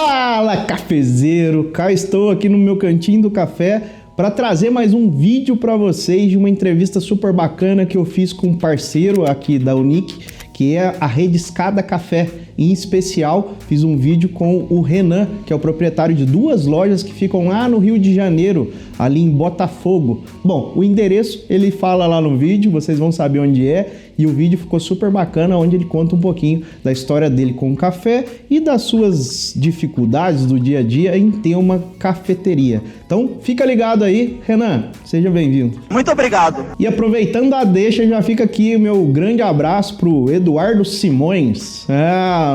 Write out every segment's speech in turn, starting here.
Fala, cafezeiro! Cá estou aqui no meu cantinho do café para trazer mais um vídeo para vocês de uma entrevista super bacana que eu fiz com um parceiro aqui da Unic, que é a Rede Escada Café. Em especial, fiz um vídeo com o Renan, que é o proprietário de duas lojas que ficam lá no Rio de Janeiro, ali em Botafogo. Bom, o endereço ele fala lá no vídeo, vocês vão saber onde é, e o vídeo ficou super bacana, onde ele conta um pouquinho da história dele com o café e das suas dificuldades do dia a dia em ter uma cafeteria. Então, fica ligado aí. Renan, seja bem-vindo. Muito obrigado. E aproveitando a deixa, já fica aqui o meu grande abraço pro Eduardo Simões,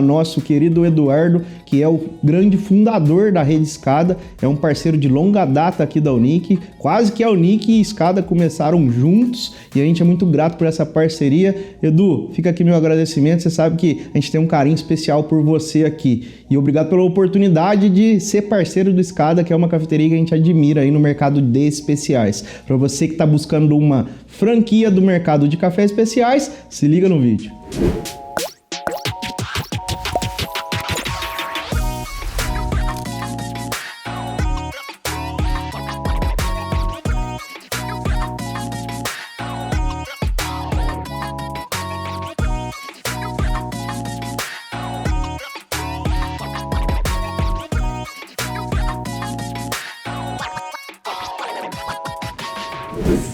nosso querido Eduardo, que é o grande fundador da Rede Escada, é um parceiro de longa data aqui da Unic, quase que a Unic e Escada começaram juntos e a gente é muito grato por essa parceria. Edu, fica aqui meu agradecimento, você sabe que a gente tem um carinho especial por você aqui e obrigado pela oportunidade de ser parceiro do Escada, que é uma cafeteria que a gente admira aí no mercado de especiais. Para você que está buscando uma franquia do mercado de cafés especiais, se liga no vídeo.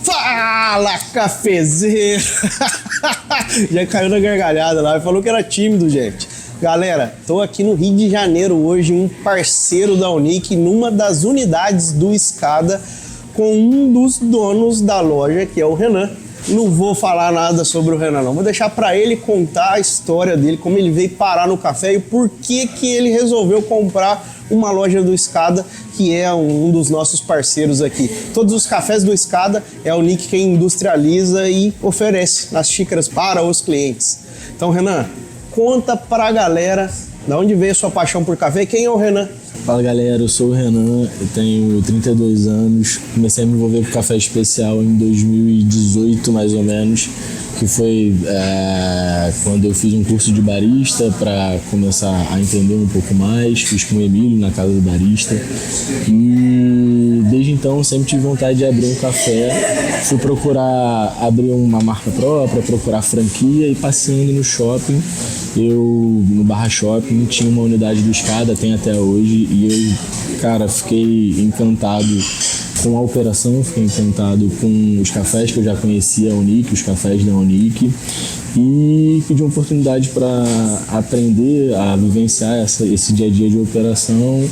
Fala, cafezeiro! Já caiu na gargalhada lá e falou que era tímido, gente. Galera, tô aqui no Rio de Janeiro hoje, um parceiro da Unic, numa das unidades do Escada, com um dos donos da loja, que é o Renan. Não vou falar nada sobre o Renan, não. Vou deixar para ele contar a história dele, como ele veio parar no café e por que ele resolveu comprar uma loja do Escada, que é um dos nossos parceiros aqui. Todos os cafés do Escada é a Unic quem industrializa e oferece nas xícaras para os clientes. Então, Renan, conta pra galera de onde veio a sua paixão por café e quem é o Renan? Fala galera, eu sou o Renan, eu tenho 32 anos, comecei a me envolver com café especial em 2018 mais ou menos, que foi quando eu fiz um curso de barista para começar a entender um pouco mais, fiz com o Emílio na casa do barista e desde então sempre tive vontade de abrir um café, fui procurar abrir uma marca própria, procurar franquia e passeando no shopping, no Barra Shopping tinha uma unidade do Escada, tem até hoje, e eu, cara, fiquei encantado com a operação, fiquei encantado com os cafés que eu já conhecia, a Unic, os cafés da Unic, e pedi uma oportunidade para aprender a vivenciar esse dia a dia de operação.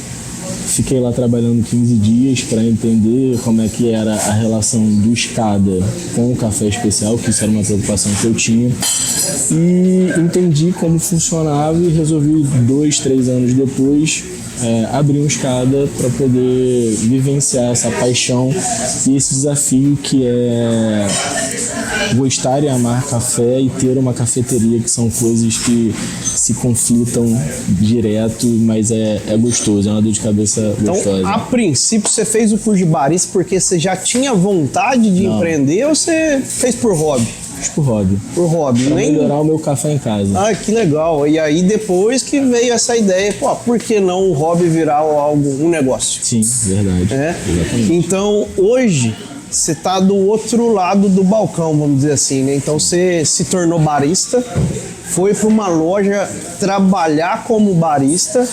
Fiquei lá trabalhando 15 dias para entender como é que era a relação do Escada com o café especial, que isso era uma preocupação que eu tinha, e entendi como funcionava e resolvi 2-3 anos depois abrir um Escada para poder vivenciar essa paixão e esse desafio que é gostar e amar café e ter uma cafeteria, que são coisas que se conflitam direto, mas é gostoso, é uma dor de cabeça gostosa. Então, a princípio, você fez o curso de barista porque você já tinha vontade de empreender ou você fez por hobby? Por hobby. Por hobby. Pra melhorar o meu café em casa. Ah, que legal. E aí depois que veio essa ideia, pô, por que não o hobby virar um negócio? Sim, verdade. Exatamente. Então, hoje, você tá do outro lado do balcão, vamos dizer assim, né? Então, você se tornou barista, foi para uma loja trabalhar como barista.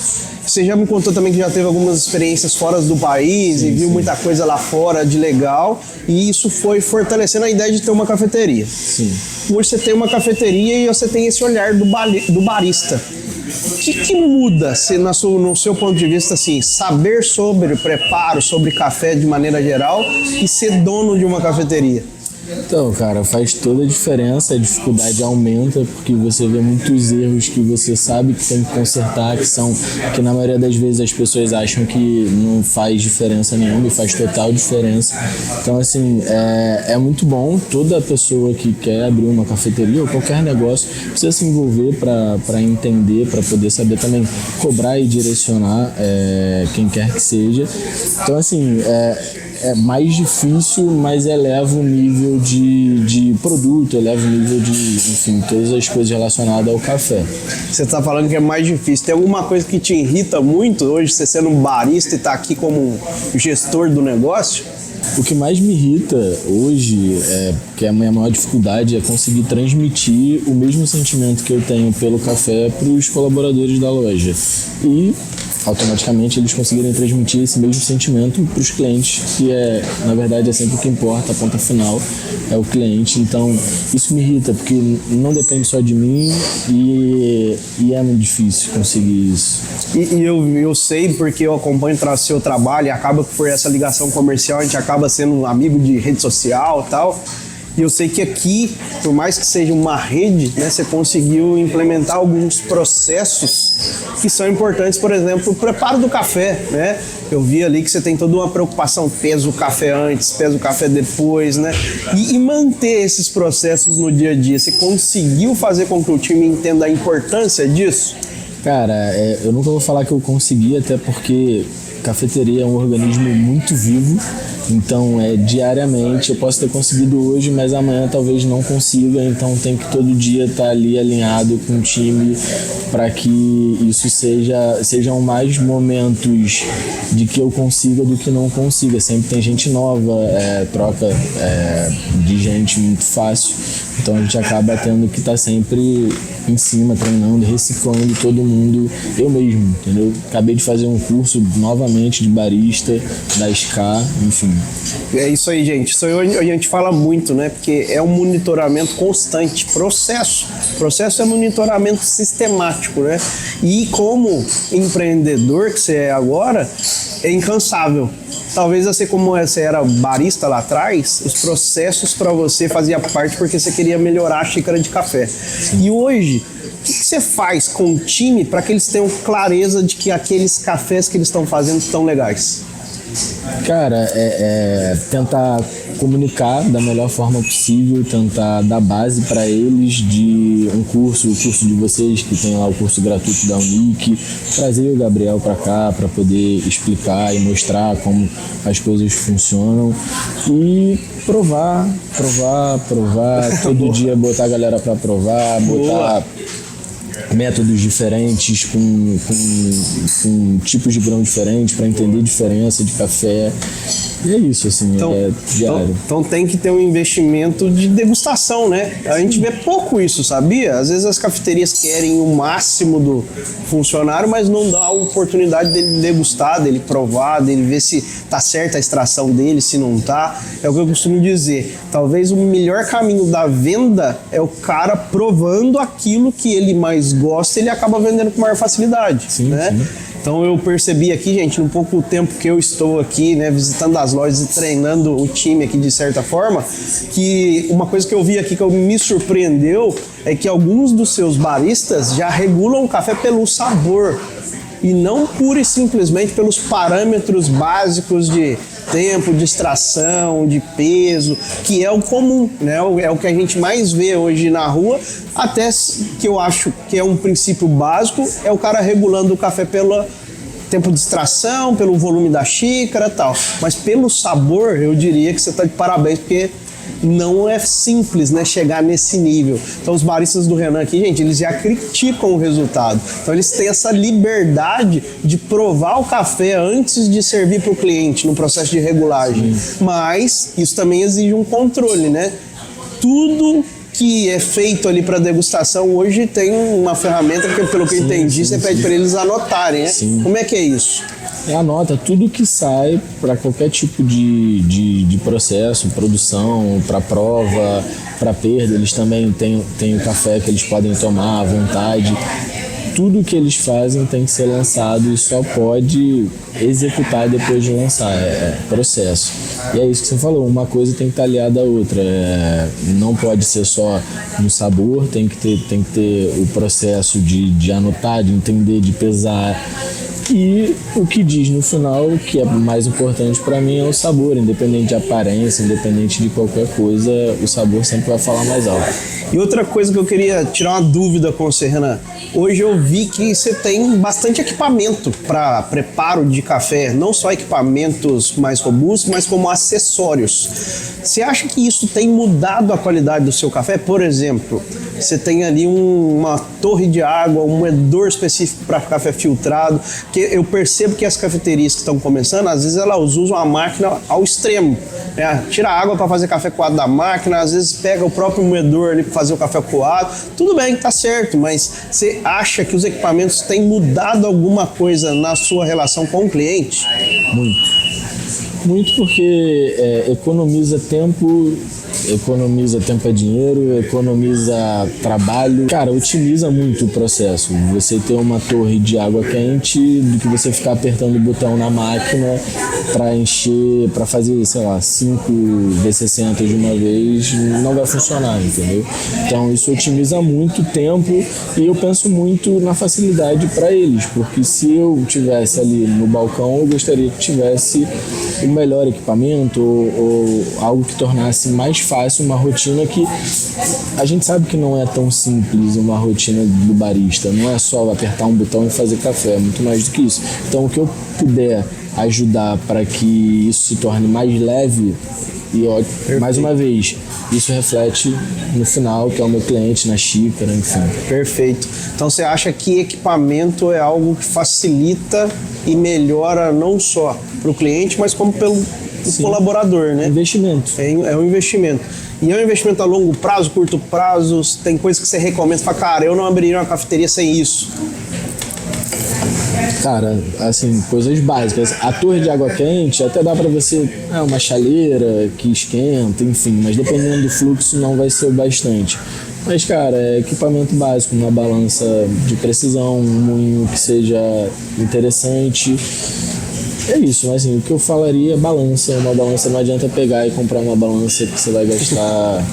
Você já me contou também que já teve algumas experiências fora do país e viu muita coisa lá fora de legal, e isso foi fortalecendo a ideia de ter uma cafeteria. Sim. Hoje você tem uma cafeteria e você tem esse olhar do barista. O que muda no seu ponto de vista, assim, saber sobre preparo, sobre café de maneira geral e ser dono de uma cafeteria? Então, cara, faz toda a diferença, a dificuldade aumenta porque você vê muitos erros que você sabe que tem que consertar, que na maioria das vezes as pessoas acham que não faz diferença nenhuma e faz total diferença. Então, assim, é muito bom, toda pessoa que quer abrir uma cafeteria ou qualquer negócio precisa se envolver para entender, para poder saber também cobrar e direcionar quem quer que seja. Então, assim, é mais difícil, mas eleva o nível nível de produto, eleva o nível de, enfim, todas as coisas relacionadas ao café. Você está falando que é mais difícil. Tem alguma coisa que te irrita muito hoje, você sendo um barista e tá aqui como gestor do negócio? O que mais me irrita hoje, que é a minha maior dificuldade, é conseguir transmitir o mesmo sentimento que eu tenho pelo café para os colaboradores da loja. E automaticamente eles conseguirem transmitir esse mesmo sentimento para os clientes, que na verdade é sempre o que importa, a ponta final é o cliente. Então isso me irrita, porque não depende só de mim e é muito difícil conseguir isso. E eu sei, porque eu acompanho o seu trabalho e acaba por essa ligação comercial, a gente acaba sendo um amigo de rede social e tal. E eu sei que aqui, por mais que seja uma rede, né, você conseguiu implementar alguns processos que são importantes, por exemplo, o preparo do café, né? Eu vi ali que você tem toda uma preocupação, pesa o café antes, pesa o café depois, né? E manter esses processos no dia a dia, você conseguiu fazer com que o time entenda a importância disso? Cara, eu nunca vou falar que eu consegui, até porque cafeteria é um organismo muito vivo. Então, diariamente, eu posso ter conseguido hoje, mas amanhã talvez não consiga, então tem que todo dia estar ali alinhado com o time para que isso sejam mais momentos de que eu consiga do que não consiga. Sempre tem gente nova, troca de gente muito fácil, então a gente acaba tendo que estar sempre em cima, treinando, reciclando todo mundo, eu mesmo, entendeu? Acabei de fazer um curso novamente de barista, da SK, enfim. É isso aí, gente. Isso aí a gente fala muito, né? Porque é um monitoramento constante. Processo é monitoramento sistemático, né? E como empreendedor que você é agora, é incansável. Talvez assim como você era barista lá atrás, os processos para você faziam parte porque você queria melhorar a xícara de café. E hoje, o que você faz com o time para que eles tenham clareza de que aqueles cafés que eles estão fazendo estão legais? Cara, tentar comunicar da melhor forma possível, tentar dar base para eles de o curso de vocês, que tem lá o curso gratuito da Unic, trazer o Gabriel para cá para poder explicar e mostrar como as coisas funcionam e provar, todo dia botar a galera para provar, botar métodos diferentes, com tipos de grão diferentes para entender diferença de café. E é isso, assim, é diário. Então tem que ter um investimento de degustação, né? A gente vê pouco isso, sabia? Às vezes as cafeterias querem o máximo do funcionário, mas não dá a oportunidade dele degustar, dele provar, dele ver se tá certa a extração dele, se não tá. É o que eu costumo dizer. Talvez o melhor caminho da venda é o cara provando aquilo que ele mais gosta e ele acaba vendendo com maior facilidade, né? Sim. Então eu percebi aqui, gente, no pouco tempo que eu estou aqui, né, visitando as lojas e treinando o time aqui de certa forma, que uma coisa que eu vi aqui que me surpreendeu é que alguns dos seus baristas já regulam o café pelo sabor e não pura e simplesmente pelos parâmetros básicos de tempo, de extração, de peso, que é o comum, né? É o que a gente mais vê hoje na rua, até que eu acho que é um princípio básico, é o cara regulando o café pelo tempo de extração, pelo volume da xícara e tal. Mas pelo sabor, eu diria que você está de parabéns, porque não é simples, né, chegar nesse nível. Então os baristas do Renan aqui, gente, eles já criticam o resultado. Então eles têm essa liberdade de provar o café antes de servir para o cliente no processo de regulagem. Mas isso também exige um controle, né? Tudo que é feito ali para degustação hoje tem uma ferramenta que, pelo que eu entendi, você pede para eles anotarem, né? Sim. Como é que é isso? Anota tudo que sai para qualquer tipo de processo, produção, para prova, para perda. Eles também têm o café que eles podem tomar à vontade. Tudo que eles fazem tem que ser lançado e só pode executar depois de lançar, é processo. E é isso que você falou, uma coisa tem que estar aliada à outra, não pode ser só no sabor, tem que ter o processo de anotar, de entender, de pesar. E o que diz no final, que é mais importante para mim, é o sabor. Independente de aparência, independente de qualquer coisa, o sabor sempre vai falar mais alto. E outra coisa que eu queria tirar uma dúvida com você, Renan. Hoje eu vi que você tem bastante equipamento para preparo de café, não só equipamentos mais robustos, mas como acessórios. Você acha que isso tem mudado a qualidade do seu café? Por exemplo, você tem ali uma torre de água, um moedor específico para café filtrado, que eu percebo que as cafeterias que estão começando, às vezes elas usam a máquina ao extremo, né? Tira a água para fazer café coado da máquina, às vezes pega o próprio moedor ali para fazer o café coado. Tudo bem, tá certo, mas você acha que os equipamentos têm mudado alguma coisa na sua relação com o cliente? Muito porque economiza tempo é dinheiro, economiza trabalho. Cara, otimiza muito o processo. Você ter uma torre de água quente do que você ficar apertando o botão na máquina para encher, para fazer, sei lá, 5 V60 de uma vez, não vai funcionar, entendeu? Então isso otimiza muito tempo e eu penso muito na facilidade para eles, porque se eu tivesse ali no balcão, eu gostaria que tivesse o melhor equipamento ou algo que tornasse mais fácil uma rotina que a gente sabe que não é tão simples uma rotina do barista, não é só apertar um botão e fazer café, é muito mais do que isso. Então o que eu puder ajudar para que isso se torne mais leve e mais uma vez, isso reflete no final, que é o meu cliente, na xícara, enfim. Perfeito. Então você acha que equipamento é algo que facilita e melhora não só para o cliente, mas como pelo colaborador, né? Investimento. É um investimento. E é um investimento a longo prazo, curto prazo? Tem coisas que você recomenda, você fala, cara, eu não abriria uma cafeteria sem isso. Cara, assim, coisas básicas. A torre de água quente até dá pra você, uma chaleira que esquenta, enfim, mas dependendo do fluxo não vai ser o bastante. Mas, cara, é equipamento básico, uma balança de precisão, um moinho que seja interessante. É isso, mas assim, o que eu falaria é balança. Uma balança não adianta pegar e comprar uma balança que você vai gastar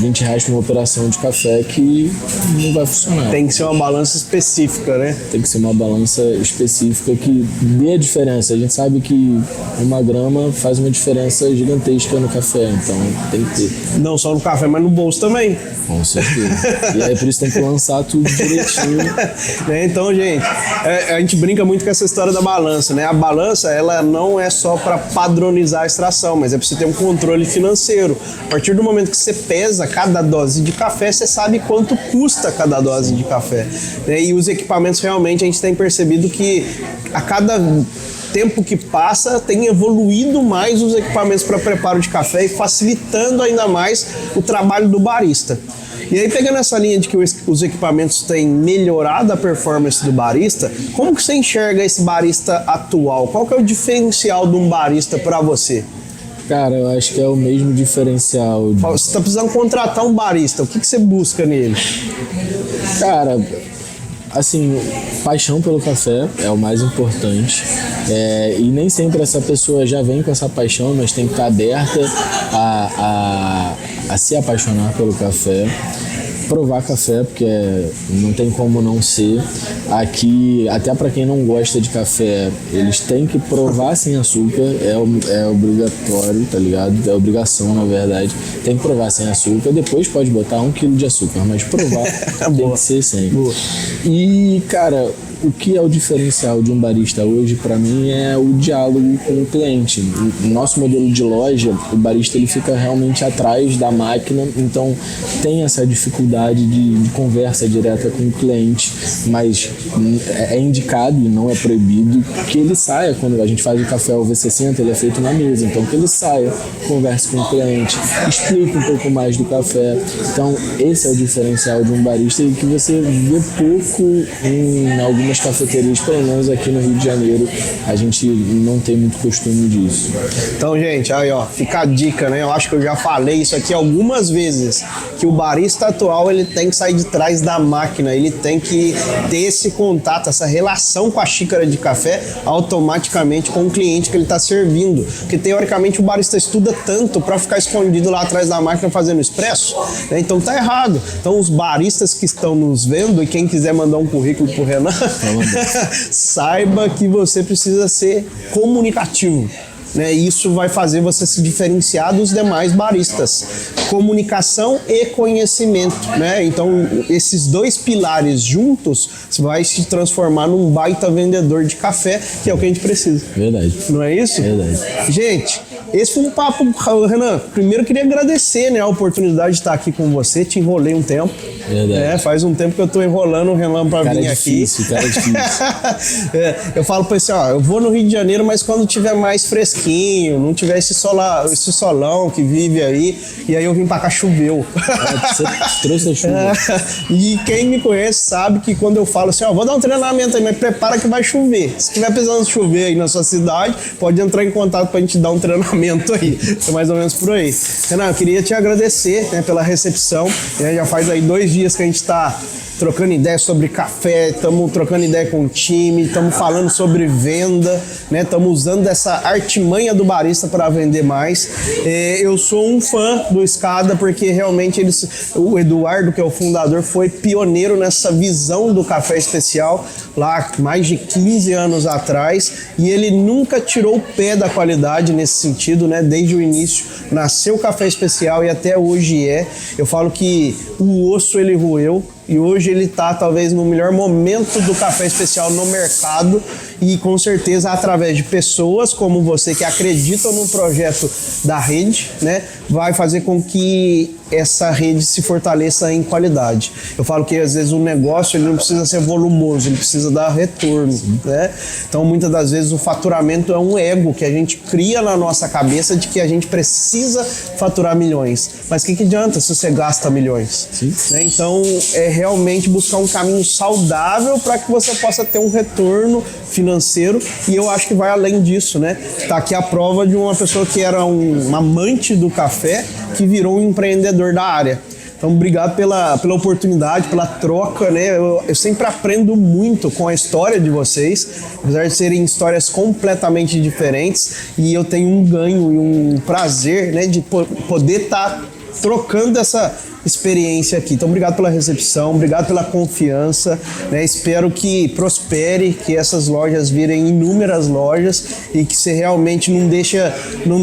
R$20 por uma operação de café que não vai funcionar. Tem que ser uma balança específica, né? Tem que ser uma balança específica que dê a diferença. A gente sabe que 1 grama faz uma diferença gigantesca no café, então tem que ter. Não só no café, mas no bolso também. Com certeza. E aí por isso tem que lançar tudo direitinho. Então, gente, a gente brinca muito com essa história da balança, né? A balança, ela não é só para padronizar a extração, mas é para você ter um controle financeiro. A partir do momento que você pesa cada dose de café, você sabe quanto custa cada dose de café. E os equipamentos, realmente, a gente tem percebido que a cada tempo que passa, tem evoluído mais os equipamentos para preparo de café e facilitando ainda mais o trabalho do barista. E aí, pegando essa linha de que os equipamentos têm melhorado a performance do barista, como que você enxerga esse barista atual? Qual que é o diferencial de um barista para você? Cara, eu acho que é o mesmo diferencial. Você está precisando contratar um barista, o que você busca nele? Cara, assim, paixão pelo café é o mais importante. E nem sempre essa pessoa já vem com essa paixão, mas tem que estar aberta a se apaixonar pelo café. Provar café, porque não tem como não ser. Aqui, até para quem não gosta de café, eles têm que provar sem açúcar, é obrigatório, tá ligado? É obrigação, na verdade. Tem que provar sem açúcar, depois pode botar 1 quilo de açúcar, mas provar tem que ser sem. Boa. E, cara, o que é o diferencial de um barista hoje, para mim, é o diálogo com o cliente. No nosso modelo de loja, o barista ele fica realmente atrás da máquina, então tem essa dificuldade de conversa direta com o cliente, mas é indicado e não é proibido que ele saia. Quando a gente faz o café ao V60, ele é feito na mesa, então que ele saia, converse com o cliente, explique um pouco mais do café. Então esse é o diferencial de um barista e que você vê pouco em algumas cafeterias, pelo menos aqui no Rio de Janeiro, a gente não tem muito costume disso. Então, gente, aí ó, fica a dica, né? Eu acho que eu já falei isso aqui algumas vezes, que o barista atual, ele tem que sair de trás da máquina, ele tem que ter esse contato, essa relação com a xícara de café automaticamente com o cliente que ele está servindo, porque teoricamente o barista estuda tanto para ficar escondido lá atrás da máquina fazendo expresso, né? Então tá errado. Então os baristas que estão nos vendo, e quem quiser mandar um currículo pro Renan, Saiba que você precisa ser comunicativo. Né? Isso vai fazer você se diferenciar dos demais baristas. Comunicação e conhecimento, né? Então, esses dois pilares juntos, você vai se transformar num baita vendedor de café, que é o que a gente precisa. Verdade. Não é isso? Verdade. Gente, esse foi um papo, Renan. Primeiro eu queria agradecer, né, a oportunidade de estar aqui com você. Te enrolei um tempo. Verdade. Faz um tempo que eu tô enrolando o Renan pra vir aqui. Cara é difícil. Eu falo pra você, ó, eu vou no Rio de Janeiro, mas quando tiver mais fresquinho, não tiver esse solão que vive aí, e aí eu vim pra cá, choveu. Você trouxe a chuva. E quem me conhece sabe que quando eu falo assim, ó, vou dar um treinamento aí, mas prepara que vai chover. Se tiver precisando chover aí na sua cidade, pode entrar em contato pra gente dar um treinamento aí. É mais ou menos por aí. Renan, eu queria te agradecer, né, pela recepção. Já faz aí 2 dias que a gente tá trocando ideia sobre café, estamos trocando ideia com o time, estamos falando sobre venda, né? Estamos usando essa artimanha do barista para vender mais. Eu sou um fã do Escada porque realmente o Eduardo, que é o fundador, foi pioneiro nessa visão do café especial lá mais de 15 anos atrás, e ele nunca tirou o pé da qualidade nesse sentido, né? Desde o início nasceu o café especial e até hoje Eu falo que o osso ele roeu. E hoje ele está talvez no melhor momento do café especial no mercado, e com certeza através de pessoas como você que acreditam no projeto da rede, né, vai fazer com que essa rede se fortaleça em qualidade. Eu falo que às vezes o negócio ele não precisa ser volumoso, ele precisa dar retorno, né? Então muitas das vezes o faturamento é um ego que a gente cria na nossa cabeça de que a gente precisa faturar milhões. Mas o que adianta se você gasta milhões? Né? Então é realmente buscar um caminho saudável para que você possa ter um retorno financeiro, e eu acho que vai além disso, né? Tá aqui a prova de uma pessoa que era um amante do café que virou um empreendedor da área. Então, obrigado pela oportunidade, pela troca, né? Eu sempre aprendo muito com a história de vocês, apesar de serem histórias completamente diferentes, e eu tenho um ganho e um prazer, né, de poder estar trocando essa experiência aqui. Então, obrigado pela recepção, obrigado pela confiança, né? Espero que prospere, que essas lojas virem inúmeras lojas e que você realmente não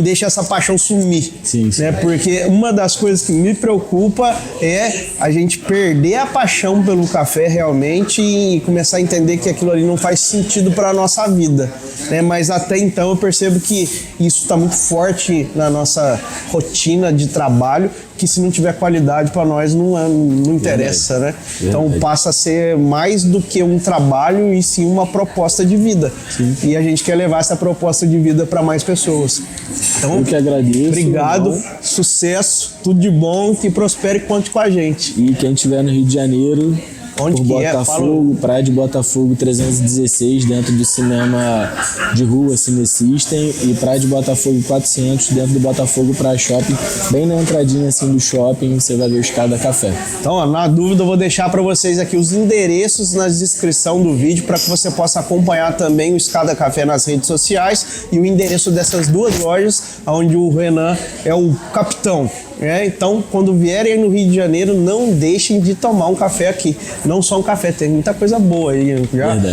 deixa essa paixão sumir. Sim. Né? Porque uma das coisas que me preocupa é a gente perder a paixão pelo café realmente e começar a entender que aquilo ali não faz sentido para a nossa vida. Né? Mas até então eu percebo que isso está muito forte na nossa rotina de trabalho, que se não tiver qualidade para nós não interessa, né? Então passa a ser mais do que um trabalho e sim uma proposta de vida. Sim. E a gente quer levar essa proposta de vida para mais pessoas. Então, eu que agradeço. Obrigado, sucesso, tudo de bom, que prospere, conte com a gente. E quem estiver no Rio de Janeiro, onde que Botafogo, Praia de Botafogo 316, dentro do cinema de rua Cine System, e Praia de Botafogo 400, dentro do Botafogo Praia Shopping, bem na entradinha assim do shopping, você vai ver o Escada Café. Então, ó, na dúvida, eu vou deixar para vocês aqui os endereços na descrição do vídeo para que você possa acompanhar também o Escada Café nas redes sociais e o endereço dessas 2 lojas, onde o Renan é o capitão. Então, quando vierem no Rio de Janeiro, não deixem de tomar um café aqui. Não só um café, tem muita coisa boa aí.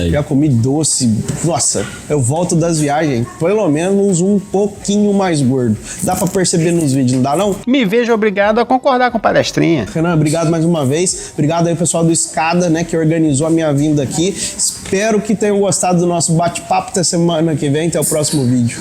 Já comi doce. Nossa, eu volto das viagens, pelo menos um pouquinho mais gordo. Dá pra perceber nos vídeos, não dá não? Me vejo obrigado a concordar com palestrinha. Renan, obrigado mais uma vez. Obrigado aí, pessoal do Escada, né, que organizou a minha vinda aqui. Espero que tenham gostado do nosso bate-papo até semana que vem. Até o próximo vídeo.